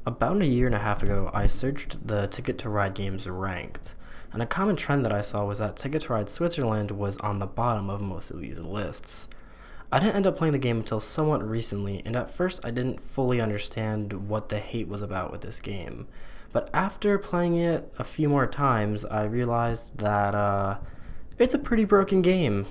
About a year and a half ago, I searched the Ticket to Ride games ranked, and a common trend that I saw was that Ticket to Ride Switzerland was on the bottom of most of these lists. I didn't end up playing the game until somewhat recently, and at first I didn't fully understand what the hate was about with this game. But after playing it a few more times, I realized that, it's a pretty broken game.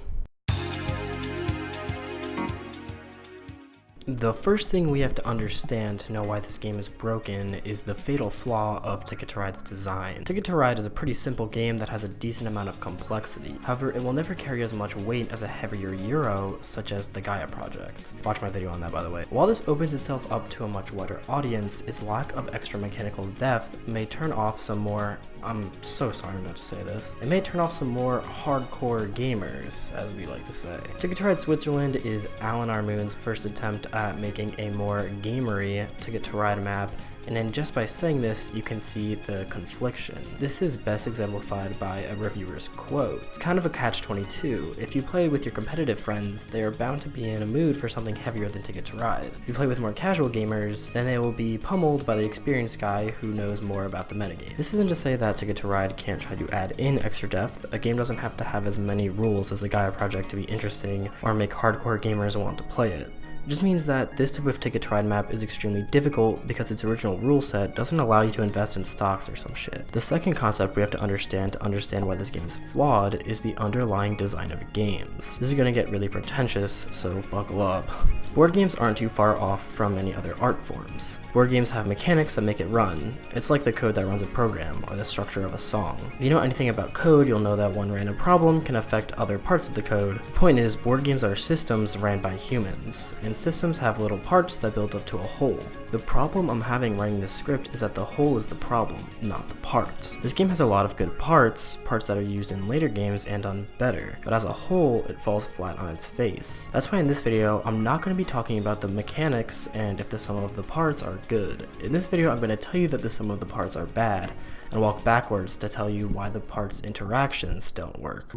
The first thing we have to understand to know why this game is broken is the fatal flaw of Ticket to Ride's design. Ticket to Ride is a pretty simple game that has a decent amount of complexity. However, it will never carry as much weight as a heavier Euro, such as the Gaia project. Watch my video on that, by the way. While this opens itself up to a much wider audience, its lack of extra mechanical depth may turn off some more, I'm so sorry not to say this, it may turn off some more hardcore gamers, as we like to say. Ticket to Ride Switzerland is Alan Armoon's first attempt at making a more gamery Ticket to Ride map, and then just by saying this, you can see the confliction. This is best exemplified by a reviewer's quote. It's kind of a catch-22. If you play with your competitive friends, they are bound to be in a mood for something heavier than Ticket to Ride. If you play with more casual gamers, then they will be pummeled by the experienced guy who knows more about the metagame. This isn't to say that Ticket to Ride can't try to add in extra depth. A game doesn't have to have as many rules as the Gaia project to be interesting or make hardcore gamers want to play it. It just means that this type of Ticket to Ride map is extremely difficult because its original rule set doesn't allow you to invest in stocks or some shit. The second concept we have to understand why this game is flawed is the underlying design of games. This is going to get really pretentious, so buckle up. Board games aren't too far off from many other art forms. Board games have mechanics that make it run. It's like the code that runs a program, or the structure of a song. If you know anything about code, you'll know that one random problem can affect other parts of the code. The point is, board games are systems ran by humans, and systems have little parts that build up to a whole. The problem I'm having writing this script is that the whole is the problem, not the parts. This game has a lot of good parts that are used in later games and done better, but as a whole, it falls flat on its face. That's why in this video, I'm not going to be talking about the mechanics and if the sum of the parts are good. In this video, I'm going to tell you that the sum of the parts are bad, and walk backwards to tell you why the parts' interactions don't work.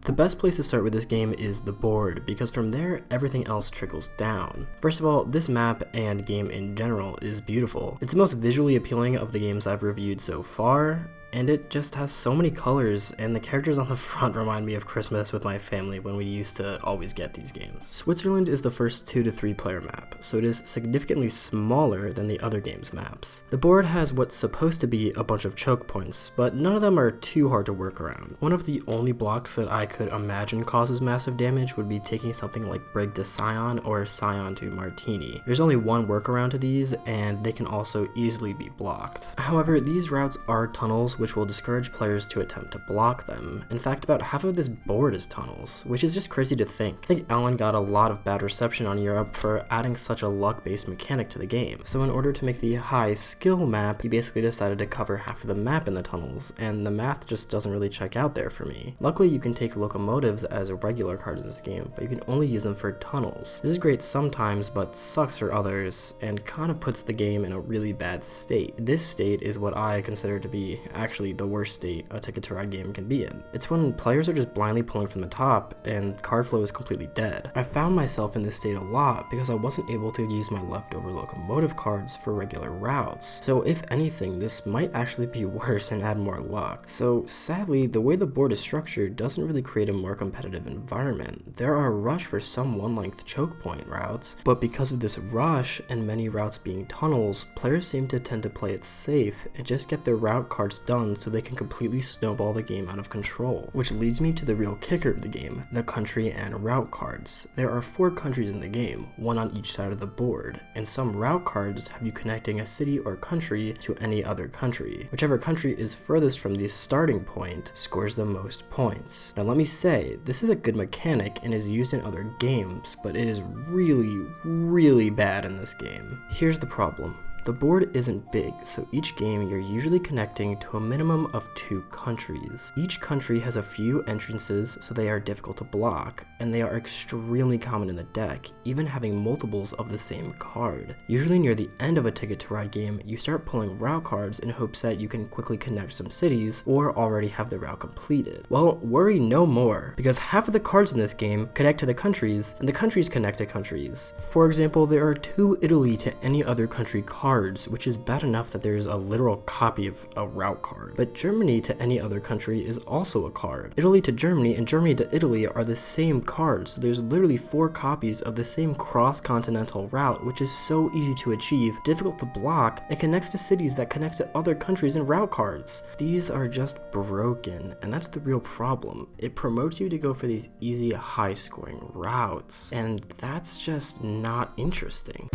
The best place to start with this game is the board, because from there, everything else trickles down. First of all, this map and game in general is beautiful. It's the most visually appealing of the games I've reviewed so far, and it just has so many colors, and the characters on the front remind me of Christmas with my family when we used to always get these games. Switzerland is the first 2 to 3 player map, so it is significantly smaller than the other game's maps. The board has what's supposed to be a bunch of choke points, but none of them are too hard to work around. One of the only blocks that I could imagine causes massive damage would be taking something like Brig to Scion or Scion to Martini. There's only one workaround to these, and they can also easily be blocked. However, these routes are tunnels, which will discourage players to attempt to block them. In fact, about half of this board is tunnels, which is just crazy to think. I think Alan got a lot of bad reception on Europe for adding such a luck-based mechanic to the game. So in order to make the high skill map, he basically decided to cover half of the map in the tunnels, and the math just doesn't really check out there for me. Luckily, you can take locomotives as regular cards in this game, but you can only use them for tunnels. This is great sometimes, but sucks for others, and kind of puts the game in a really bad state. This state is what I consider to be actually the worst state a Ticket to Ride game can be in. It's when players are just blindly pulling from the top and card flow is completely dead. I found myself in this state a lot because I wasn't able to use my leftover locomotive cards for regular routes. So if anything, this might actually be worse and add more luck. So sadly, the way the board is structured doesn't really create a more competitive environment. There are a rush for some one-length choke point routes, but because of this rush and many routes being tunnels, players seem to tend to play it safe and just get their route cards done so they can completely snowball the game out of control. Which leads me to the real kicker of the game, the country and route cards. There are 4 countries in the game, one on each side of the board, and some route cards have you connecting a city or country to any other country. Whichever country is furthest from the starting point scores the most points. Now let me say, this is a good mechanic and is used in other games, but it is really, really bad in this game. Here's the problem. The board isn't big, so each game you're usually connecting to a minimum of 2 countries. Each country has a few entrances, so they are difficult to block, and they are extremely common in the deck, even having multiples of the same card. Usually near the end of a Ticket to Ride game, you start pulling route cards in hopes that you can quickly connect some cities, or already have the route completed. Well, worry no more, because half of the cards in this game connect to the countries, and the countries connect to countries. For example, there are 2 Italy to any other country cards, which is bad enough that there's a literal copy of a route card. But Germany to any other country is also a card. Italy to Germany and Germany to Italy are the same card, so there's literally 4 copies of the same cross-continental route, which is so easy to achieve, difficult to block, and connects to cities that connect to other countries and route cards. These are just broken, and that's the real problem. It promotes you to go for these easy, high-scoring routes, and that's just not interesting.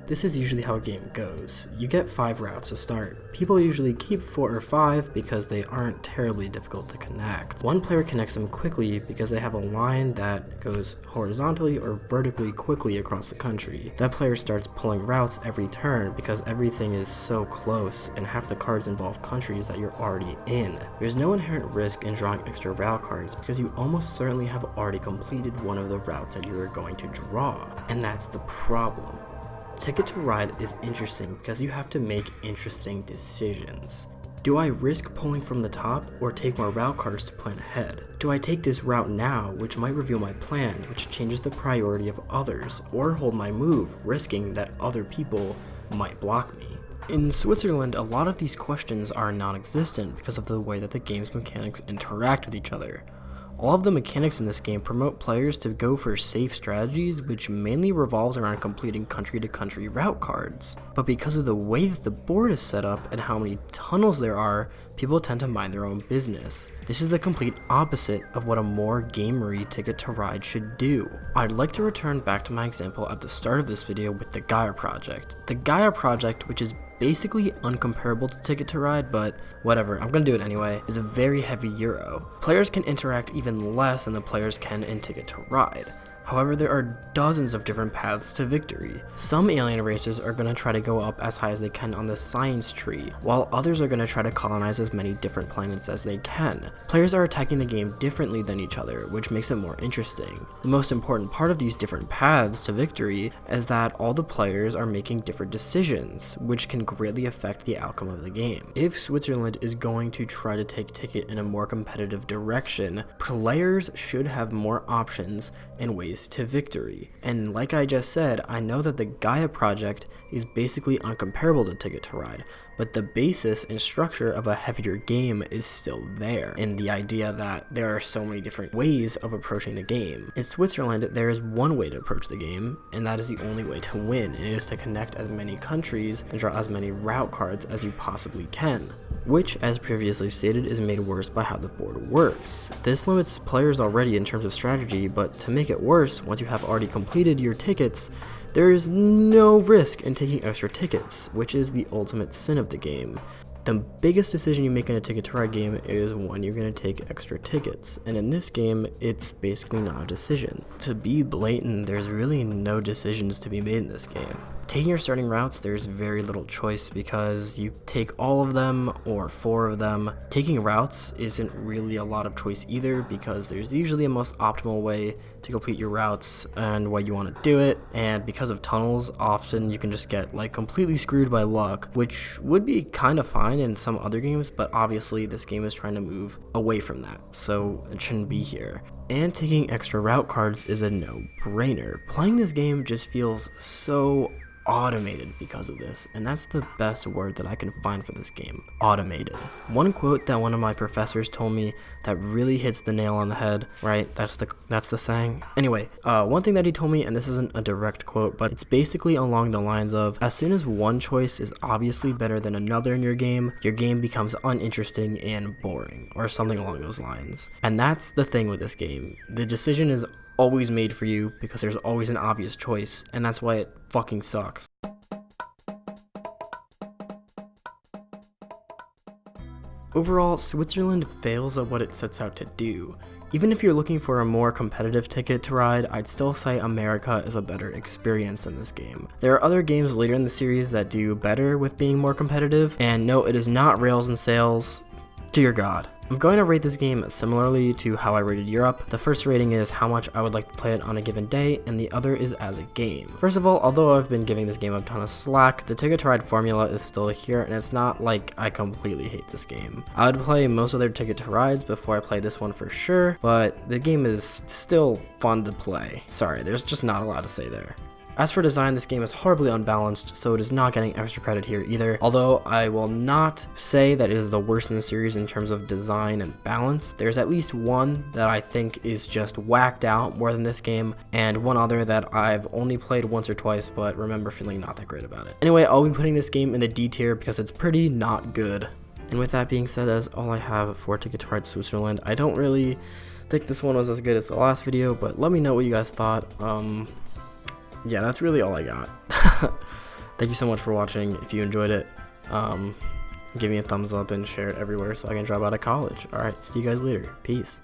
This is usually how a game goes. You get 5 routes to start. People usually keep 4 or 5 because they aren't terribly difficult to connect. One player connects them quickly because they have a line that goes horizontally or vertically quickly across the country. That player starts pulling routes every turn because everything is so close and half the cards involve countries that you're already in. There's no inherent risk in drawing extra route cards because you almost certainly have already completed one of the routes that you are going to draw, and that's the problem. Ticket to Ride is interesting because you have to make interesting decisions. Do I risk pulling from the top or take more route cards to plan ahead? Do I take this route now, which might reveal my plan, which changes the priority of others, or hold my move, risking that other people might block me? In Switzerland, a lot of these questions are non-existent because of the way that the game's mechanics interact with each other. All of the mechanics in this game promote players to go for safe strategies, which mainly revolves around completing country-to-country route cards. But because of the way that the board is set up and how many tunnels there are, people tend to mind their own business. This is the complete opposite of what a more gamery Ticket to Ride should do. I'd like to return back to my example at the start of this video with the Gaia project. The Gaia project, which is basically uncomparable to Ticket to Ride, but whatever, I'm gonna do it anyway, is a very heavy Euro. Players can interact even less than the players can in Ticket to Ride. However, there are dozens of different paths to victory. Some alien races are going to try to go up as high as they can on the science tree, while others are going to try to colonize as many different planets as they can. Players are attacking the game differently than each other, which makes it more interesting. The most important part of these different paths to victory is that all the players are making different decisions, which can greatly affect the outcome of the game. If Switzerland is going to try to take Ticket in a more competitive direction, players should have more options and ways to victory. And like I just said, I know that the Gaia project is basically uncomparable to Ticket to Ride, but the basis and structure of a heavier game is still there, and the idea that there are so many different ways of approaching the game. In Switzerland, there is one way to approach the game, and that is the only way to win. It is to connect as many countries and draw as many route cards as you possibly can, which, as previously stated, is made worse by how the board works. This limits players already in terms of strategy, but to make it worse, once you have already completed your tickets, there is no risk in taking extra tickets, which is the ultimate sin of the game. The biggest decision you make in a Ticket to Ride game is when you're going to take extra tickets, and in this game, it's basically not a decision. To be blatant, there's really no decisions to be made in this game. Taking your starting routes, there's very little choice because you take all of them or 4 of them. Taking routes isn't really a lot of choice either because there's usually a most optimal way to complete your routes and why you want to do it, and because of tunnels, often you can just get like completely screwed by luck, which would be kind of fine in some other games, but obviously this game is trying to move away from that, so it shouldn't be here. And taking extra route cards is a no-brainer. Playing this game just feels so automated because of this, and that's the best word that I can find for this game: automated. One quote that one of my professors told me that really hits the nail on the head, right? That's the saying. Anyway, one thing that he told me, and this isn't a direct quote, but it's basically along the lines of, as soon as one choice is obviously better than another in your game becomes uninteresting and boring, or something along those lines. And that's the thing with this game. The decision is always made for you because there's always an obvious choice, and that's why it fucking sucks. Overall, Switzerland fails at what it sets out to do. Even if you're looking for a more competitive Ticket to Ride, I'd still say America is a better experience than this game. There are other games later in the series that do better with being more competitive, and no, it is not Rails and Sails. Dear God. I'm going to rate this game similarly to how I rated Europe. The first rating is how much I would like to play it on a given day, and the other is as a game. First of all, although I've been giving this game a ton of slack, the Ticket to Ride formula is still here, and it's not like I completely hate this game. I would play most of their Ticket to Rides before I play this one for sure, but the game is still fun to play. Sorry, there's just not a lot to say there. As for design, this game is horribly unbalanced, so it is not getting extra credit here either, although I will not say that it is the worst in the series in terms of design and balance. There's at least one that I think is just whacked out more than this game, and one other that I've only played once or twice, but remember feeling not that great about it. Anyway, I'll be putting this game in the D tier because it's pretty not good. And with that being said, that's all I have for Ticket to Ride Switzerland. I don't really think this one was as good as the last video, but let me know what you guys thought. Yeah, that's really all I got. Thank you so much for watching. If you enjoyed it, give me a thumbs up and share it everywhere so I can drop out of college. Alright, see you guys later. Peace.